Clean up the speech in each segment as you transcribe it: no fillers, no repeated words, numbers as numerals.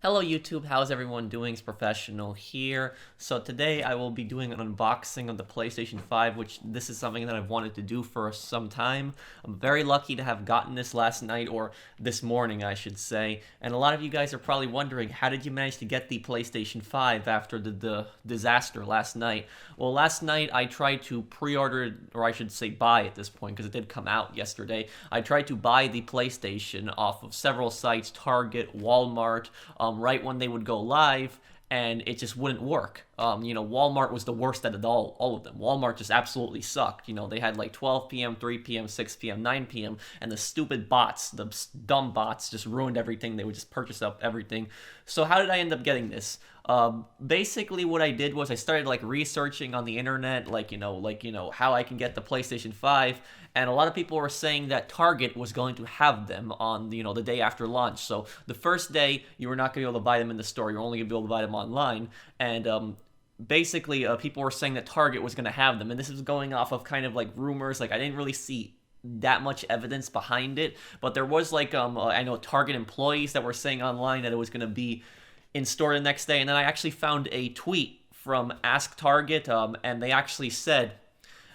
Hello YouTube, how's everyone doing? It's Professional here. So today I will be doing an unboxing of the PlayStation 5, which this is something that I've wanted to do for some time. I'm very lucky to have gotten this last night, or this morning I should say. And a lot of you guys are probably wondering, how did you manage to get the PlayStation 5 after the disaster last night? Well, last night I tried to pre-order it, or I should say buy at this point, because it did come out yesterday. I tried to buy the PlayStation off of several sites, Target, Walmart, right when they would go live, and it just wouldn't work. Walmart was the worst at it all of them. Walmart just absolutely sucked. They had like 12 p.m., 3 p.m., 6 p.m., 9 p.m., and the stupid bots, the dumb bots, just ruined everything. They would just purchase up everything. So how did I end up getting this? Basically, what I did was I started like researching on the internet, how I can get the PlayStation 5, and a lot of people were saying that Target was going to have them on the day after launch. So the first day you were not going to be able to buy them in the store. You're only going to be able to buy them online, and basically people were saying that Target was going to have them, and this is going off of kind of like rumors. Like I didn't really see that much evidence behind it, but there was I know Target employees that were saying online that it was going to be in store the next day, and then I actually found a tweet from Ask Target, and they actually said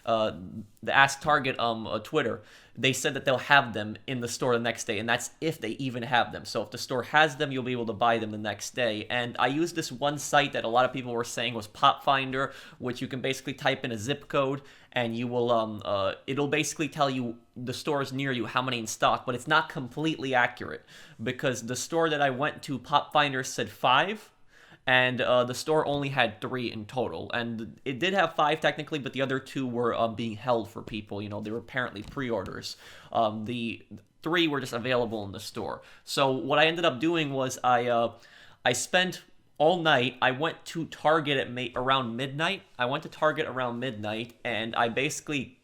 the Ask Target Twitter, they said that they'll have them in the store the next day, and that's if they even have them. So if the store has them, you'll be able to buy them the next day. And I used this one site that a lot of people were saying was Pop Finder, which you can basically type in a zip code, and you will it'll basically tell you the stores near you how many in stock, but it's not completely accurate, because the store that I went to, Pop Finder, said 5, and the store only had 3 in total. And it did have 5 technically, but the other 2 were being held for people. They were apparently pre-orders. The 3 were just available in the store. So what I ended up doing was I spent all night. I went to Target at around midnight. I went to Target around midnight, and I basically,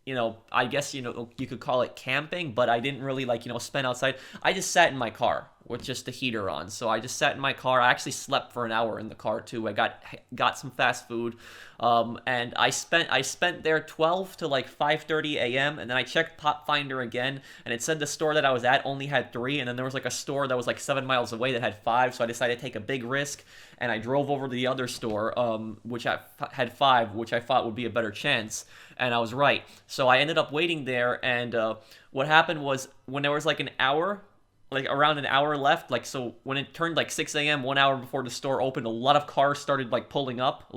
I guess, you could call it camping, but I didn't really spend outside. I just sat in my car with just the heater on. So I just sat in my car. I actually slept for an hour in the car too. I got some fast food, and I spent there 12 to like 5:30 a.m. and then I checked Pop Finder again, and it said the store that I was at only had 3, and then there was like a store that was like 7 miles away that had 5. So I decided to take a big risk, and I drove over to the other store, which had 5, which I thought would be a better chance, and I was right. So I ended up waiting there, and what happened was, when there was like around an hour left, so when it turned like 6 a.m., 1 hour before the store opened, a lot of cars started like pulling up,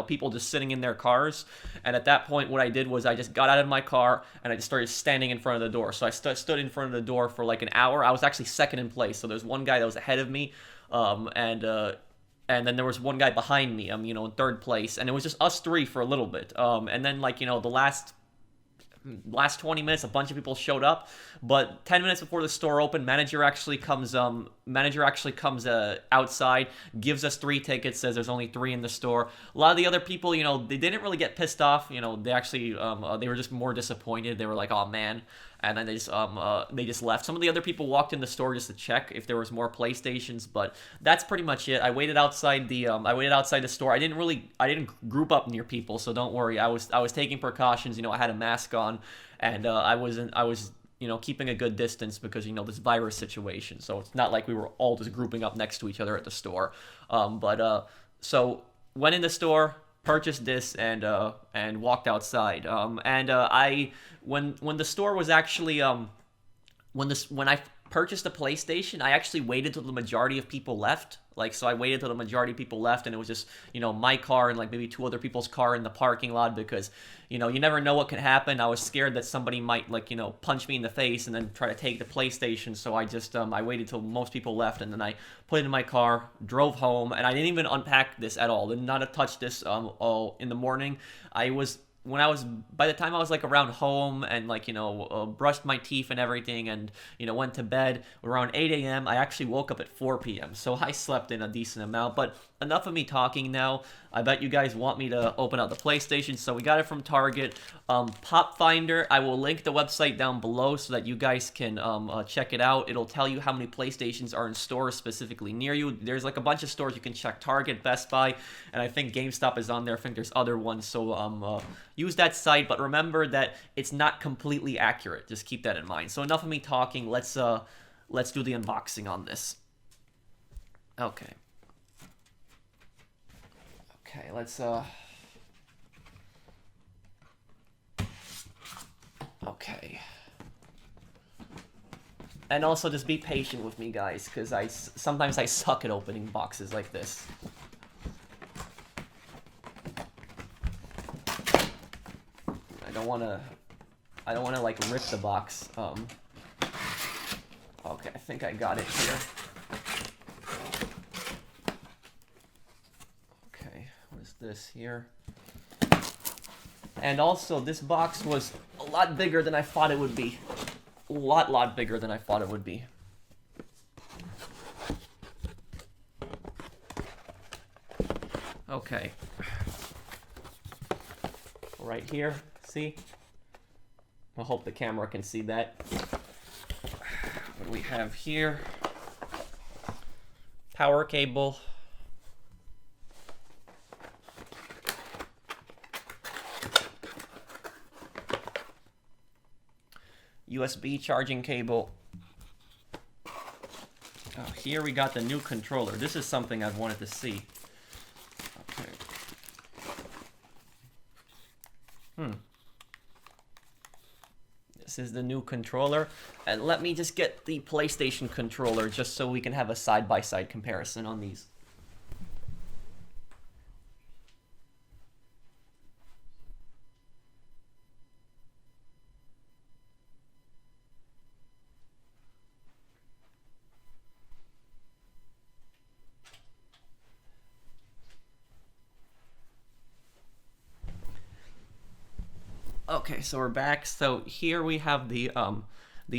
people just sitting in their cars. And at that point, what I did was I just got out of my car and I just started standing in front of the door. So I stood in front of the door for like an hour. I was actually second in place, so there's one guy that was ahead of me, and then there was one guy behind me, in third place, and it was just us 3 for a little bit. And then the last 20 minutes, a bunch of people showed up, but 10 minutes before the store opened, manager actually comes outside, gives us 3 tickets, says there's only 3 in the store. A lot of the other people, they didn't really get pissed off. They actually they were just more disappointed. They were like, oh man. And then they just left. Some of the other people walked in the store just to check if there was more PlayStations, but that's pretty much it. I waited outside the store. I didn't group up near people, so don't worry. I was taking precautions. I had a mask on, and I was keeping a good distance because this virus situation. So it's not like we were all just grouping up next to each other at the store. So went in the store, purchased this, and walked outside. When the store was actually when I purchased the PlayStation, I actually waited till the majority of people left. So I waited till the majority of people left, and it was just my car and like maybe 2 other people's car in the parking lot, because you never know what can happen. I was scared that somebody might punch me in the face and then try to take the PlayStation. So I just I waited till most people left, and then I put it in my car, drove home, and I didn't even unpack this at all. Did not touch this all in the morning. By the time I was around home and brushed my teeth and everything, and went to bed around 8 a.m., I actually woke up at 4 p.m. So I slept in a decent amount. But enough of me talking now. I bet you guys want me to open up the PlayStation. So we got it from Target. Pop Finder, I will link the website down below so that you guys can check it out. It'll tell you how many PlayStations are in stores specifically near you. There's a bunch of stores you can check: Target, Best Buy, and I think GameStop is on there. I think there's other ones. So use that site, but remember that it's not completely accurate. Just keep that in mind. So enough of me talking. Let's do the unboxing on this. Okay. Okay, let's okay. And also just be patient with me, guys, because sometimes I suck at opening boxes like this. I don't wanna like rip the box. Okay, I think I got it here. Okay, what is this here? And also, this box was a lot bigger than I thought it would be. A lot bigger than I thought it would be. Okay. Right here, see? I hope the camera can see that. What do we have here? Power cable. USB charging cable. Oh, here we got the new controller. This is something I've wanted to see. Okay. This is the new controller. And let me just get the PlayStation controller just so we can have a side-by-side comparison on these. Okay, so we're back. So here we have the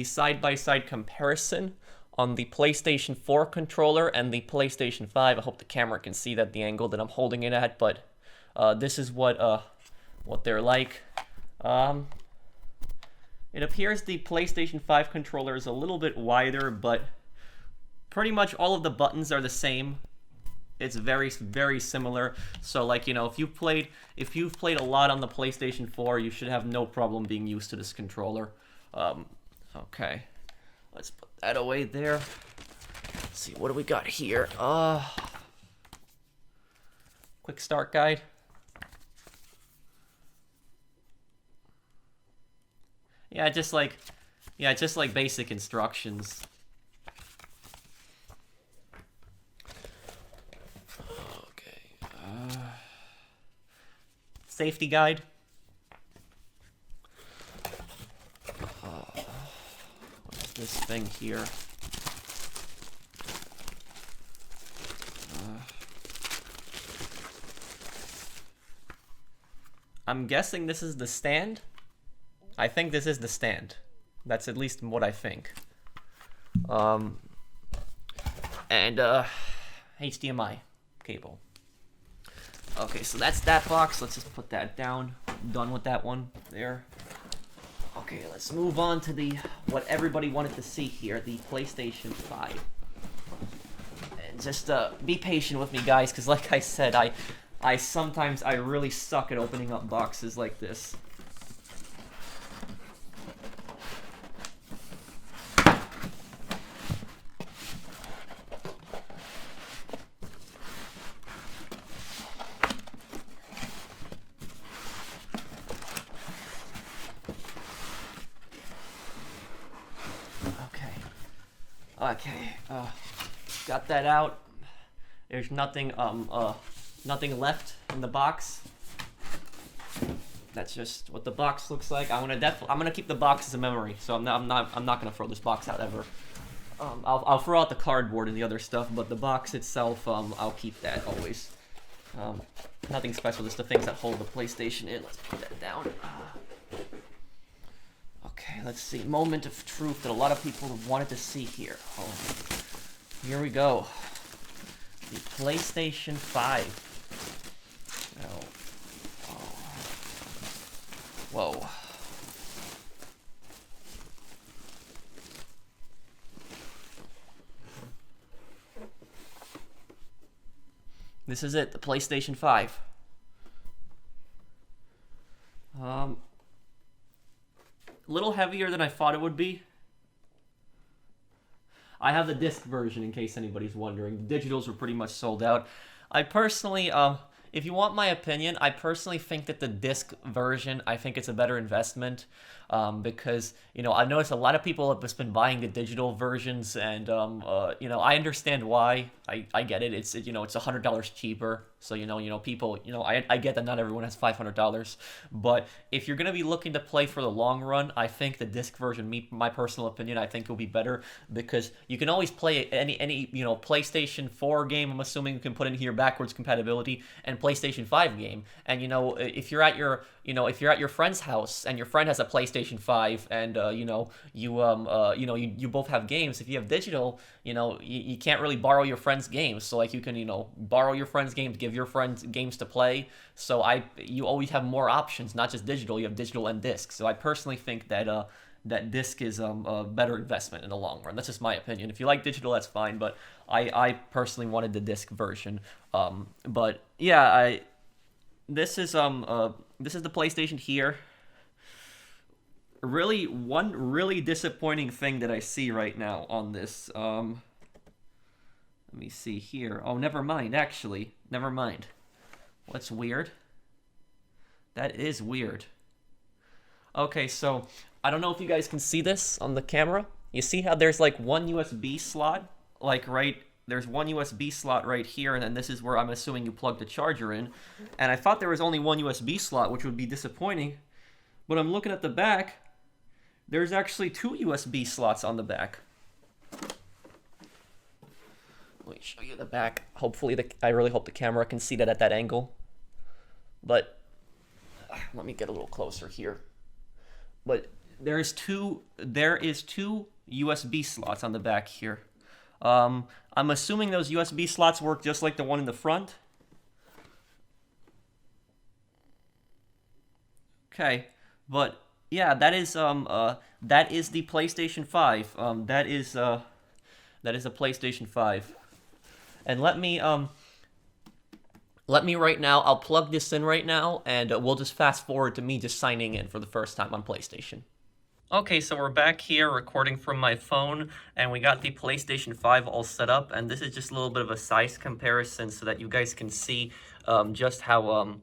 side-by-side comparison on the PlayStation 4 controller and the PlayStation 5. I hope the camera can see that, the angle that I'm holding it at, but this is what they're like. It appears the PlayStation 5 controller is a little bit wider, but pretty much all of the buttons are the same. It's very, very similar. So, like, you know, if you've played a lot on the PlayStation 4, you should have no problem being used to this controller. Okay, let's put that away there. Let's see, what do we got here? Quick start guide. Yeah, just like basic instructions. Safety guide. What's this thing here? I'm guessing this is the stand. I think this is the stand. That's at least what I think. And HDMI cable. Okay, so that's that box. Let's just put that down. Done with that one there. Okay, let's move on to what everybody wanted to see here, the PlayStation 5. And just be patient with me, guys, because like I said, I sometimes really suck at opening up boxes like this. Okay, got that out. There's nothing left in the box. That's just what the box looks like. I'm gonna keep the box as a memory, so I'm not gonna throw this box out ever. I'll throw out the cardboard and the other stuff, but the box itself, I'll keep that always. Nothing special, just the things that hold the PlayStation in. Let's put that down. Okay, let's see. Moment of truth that a lot of people have wanted to see here. Oh, here we go. The PlayStation 5. Whoa. This is it, the PlayStation 5. A little heavier than I thought it would be. I have the disc version in case anybody's wondering. The digitals were pretty much sold out. I personally, if you want my opinion, I personally think that the disc version, I think it's a better investment, because I've noticed a lot of people have just been buying the digital versions, and I understand why. I get it. It's $100 cheaper. So people, I get that not everyone has $500, but if you're gonna be looking to play for the long run, I think the disc version, my personal opinion, I think will be better because you can always play any PlayStation 4 game. I'm assuming you can put in here backwards compatibility and PlayStation 5 game, and if you're at your friend's house and your friend has a PlayStation 5 and you both have games. If you have digital, you can't really borrow your friend's games. So like you can borrow your friend's games, give your friends games to play. So you always have more options, not just digital. You have digital and disc. So I personally think that that disc is a better investment in the long run. That's just my opinion. If you like digital, that's fine. But I personally wanted the disc version. But yeah, this is the PlayStation here. One really disappointing thing that I see right now on this. Let me see here. Oh, never mind. Actually, never mind. What's weird? That is weird. Okay, so I don't know if you guys can see this on the camera. You see how there's like one USB slot, there's one USB slot right here, and then this is where I'm assuming you plug the charger in. And I thought there was only one USB slot, which would be disappointing. But I'm looking at the back. There's actually two USB slots on the back. Let me show you the back. Hopefully, I really hope the camera can see that at that angle. But let me get a little closer here. But there is two USB slots on the back here. I'm assuming those USB slots work just like the one in the front. Okay, but yeah, that is the PlayStation 5. That is a PlayStation 5. And let me right now, I'll plug this in right now, and we'll just fast forward to me just signing in for the first time on PlayStation. Okay, so we're back here recording from my phone, and we got the PlayStation 5 all set up, and this is just a little bit of a size comparison so that you guys can see just how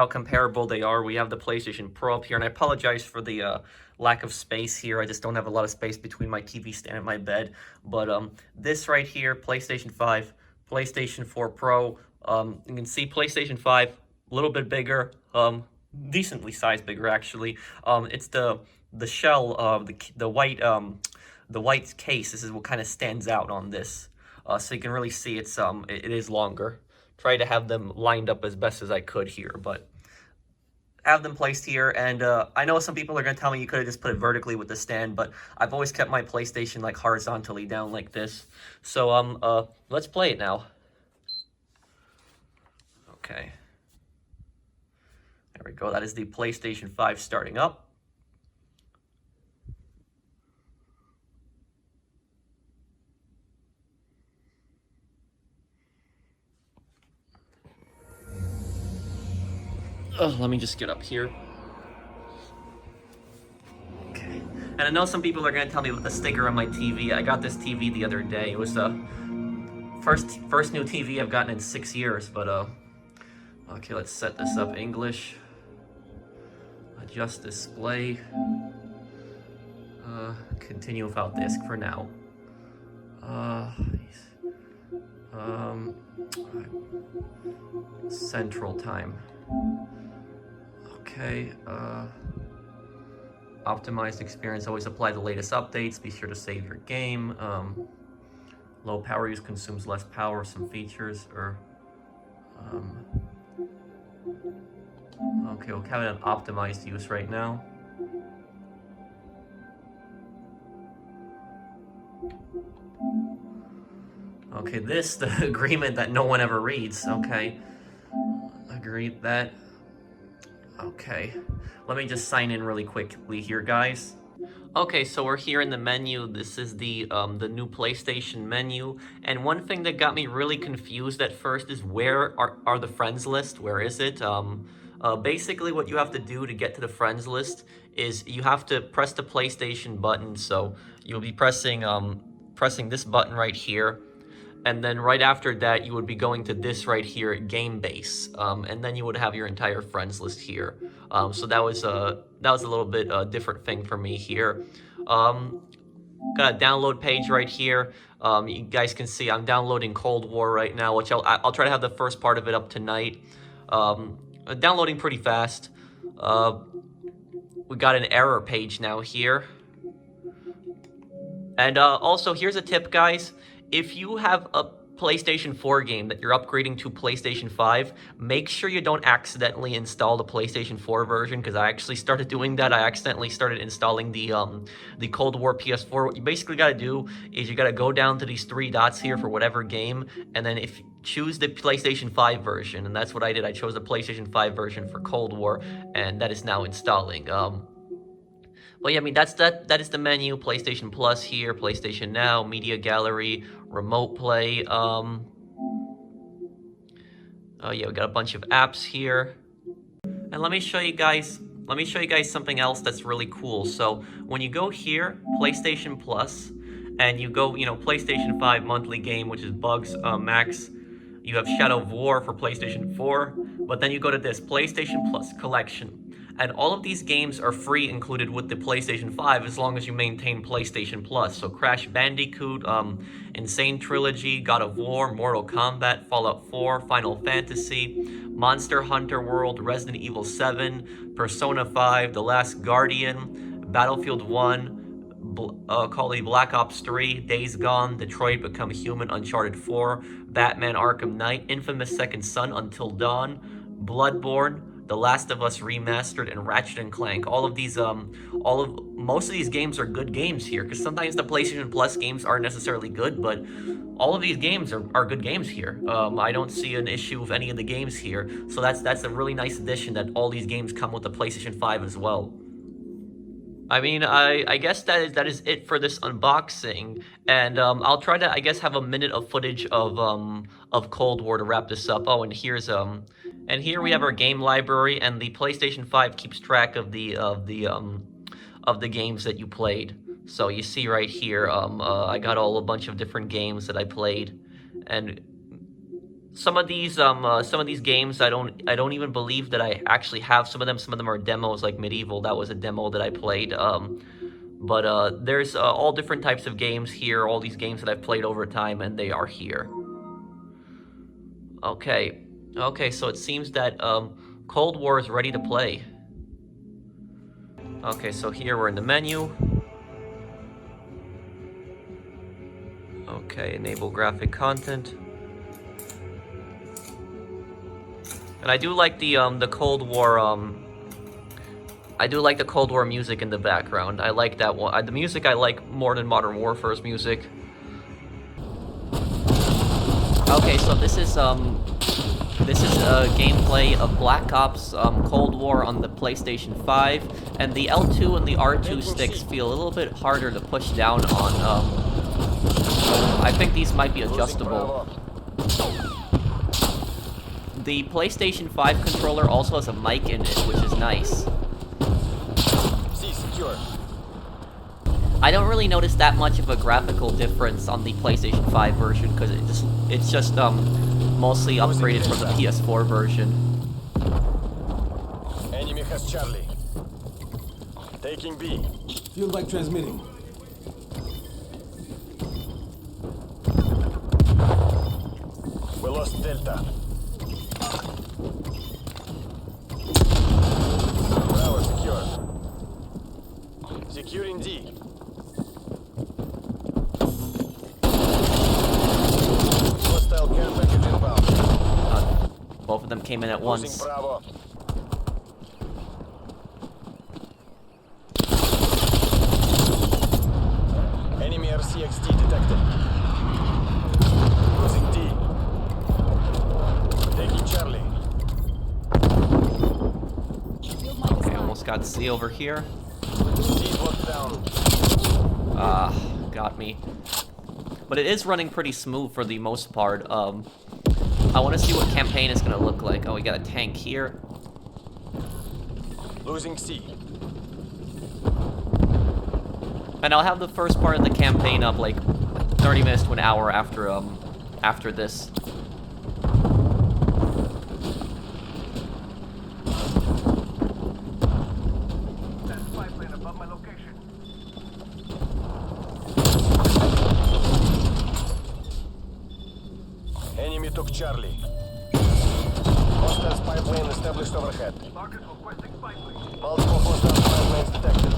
comparable they are. We have the PlayStation Pro up here, and I apologize for the lack of space here. I just don't have a lot of space between my TV stand and my bed. But this right here, PlayStation 5, PlayStation 4 Pro, you can see PlayStation 5, a little bit bigger, decently sized bigger actually. It's the shell of the white case. This is what kind of stands out on this, so you can really see it is longer. Try to have them lined up as best as I could here, but have them placed here. And I know some people are going to tell me you could have just put it vertically with the stand, but I've always kept my PlayStation like horizontally down like this. So let's play it now. Okay. There we go. That is the PlayStation 5 starting up. Let me just get up here. Okay. And I know some people are going to tell me about the sticker on my TV. I got this TV the other day. It was the first new TV I've gotten in 6 years, but okay, let's set this up. English. Adjust display. Continue without disc for now. Central time. Okay, optimized experience, always apply the latest updates, be sure to save your game. Low power use consumes less power, some features, or okay, we'll have it on optimized use right now. Okay, the agreement that no one ever reads. Okay, agreed that. Okay, let me just sign in really quickly here, guys. Okay, so we're here in the menu. This is the new PlayStation menu. And one thing that got me really confused at first is where are the friends list? Where is it? Basically, what you have to do to get to the friends list is you have to press the PlayStation button. So you'll be pressing pressing this button right here. And then right after that, you would be going to this right here, Game Base, and then you would have your entire friends list here. So that was a little bit different thing for me here. Got a download page right here. You guys can see I'm downloading Cold War right now, which I'll try to have the first part of it up tonight. Downloading pretty fast. We got an error page now here. And also, here's a tip, guys. If you have a PlayStation 4 game that you're upgrading to PlayStation 5, make sure you don't accidentally install the PlayStation 4 version, because I actually started doing that. I accidentally started installing the Cold War PS4. What you basically got to do is you got to go down to these 3 dots here for whatever game, and then if choose the PlayStation 5 version, and that's what I did. I chose the PlayStation 5 version for Cold War, and that is now installing. But yeah, I mean, that is the menu. PlayStation Plus here, PlayStation Now, Media Gallery, Remote Play. Oh yeah, we got a bunch of apps here. And let me show you guys something else that's really cool. So when you go here, PlayStation Plus, and you go, PlayStation 5 monthly game, which is Bugs Max. You have Shadow of War for PlayStation 4, but then you go to this PlayStation Plus Collection. And all of these games are free included with the PlayStation 5 as long as you maintain PlayStation Plus. So Crash Bandicoot, Insane Trilogy, God of War, Mortal Kombat, Fallout 4, Final Fantasy, Monster Hunter World, Resident Evil 7, Persona 5, The Last Guardian, Battlefield 1, Call of Duty Black Ops 3, Days Gone, Detroit Become Human, Uncharted 4, Batman Arkham Knight, Infamous Second Son, Until Dawn, Bloodborne, The Last of Us Remastered, and Ratchet & Clank. All of these, most of these games are good games here, because sometimes the PlayStation Plus games aren't necessarily good, but all of these games are good games here. I don't see an issue with any of the games here, so that's a really nice addition that all these games come with the PlayStation 5 as well. I mean, I guess that is it for this unboxing, and I'll try to, I guess, have a minute of footage of Cold War to wrap this up. Oh, and here's and here we have our game library, and the PlayStation 5 keeps track of the games that you played. So you see right here, I got a bunch of different games that I played, and some of these games I don't even believe that I actually have some of them. Some of them are demos, like Medieval. That was a demo that I played. But there's all different types of games here. All these games that I've played over time, and they are here. Okay, so it seems that Cold War is ready to play. Okay, so here we're in the menu. Okay, enable graphic content. And I do like the Cold War I do like the Cold War music in the background. I like that one. The music I like more than Modern Warfare's music. Okay, so this is gameplay of Black Ops Cold War on the PlayStation 5, and the L2 and the R2 sticks feel a little bit harder to push down on. I think these might be adjustable. The PlayStation 5 controller also has a mic in it, which is nice. I don't really notice that much of a graphical difference on the PlayStation 5 version, because it's just mostly upgraded from the PS4 version. Enemy has Charlie. Taking B. Field like transmitting. We lost Delta. Bravo secure. Securing D. Hostile care package inbound. Both of them came in at once. Losing Bravo. Enemy RCXD detected. Losing D. Taking Charlie. Okay, almost got C over here. D locked down. Got me. But it is running pretty smooth for the most part. I want to see what campaign is going to look like. Oh, we got a tank here. Losing C. And I'll have the first part of the campaign up like 30 minutes to an hour after this. Enemy took Charlie. Hostile spy plane established overhead. Multiple hostile spy planes detected.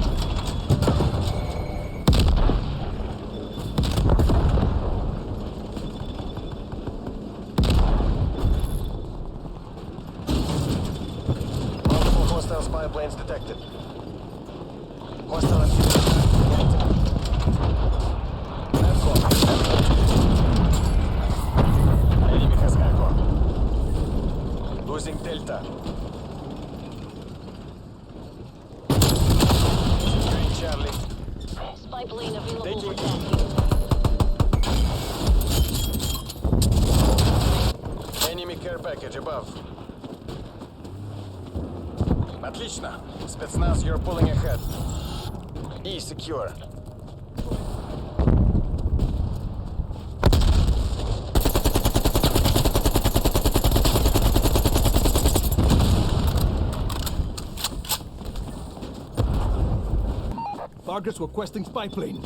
Multiple hostile spy planes detected. Hostile activity. Enemy has Echo. Losing Delta. Securing Charlie. Spy plane available Taking for tasking. Enemy care package above. Отлично. Спецназ, you're pulling ahead. E secure. Targets requesting spy plane.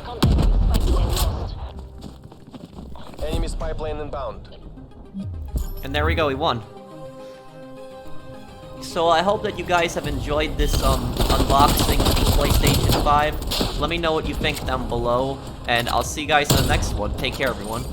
Contact with spy plane lost. Enemy spy plane inbound. And there we go, we won. So I hope that you guys have enjoyed this unboxing of the PlayStation 5. Let me know what you think down below, and I'll see you guys in the next one. Take care, everyone.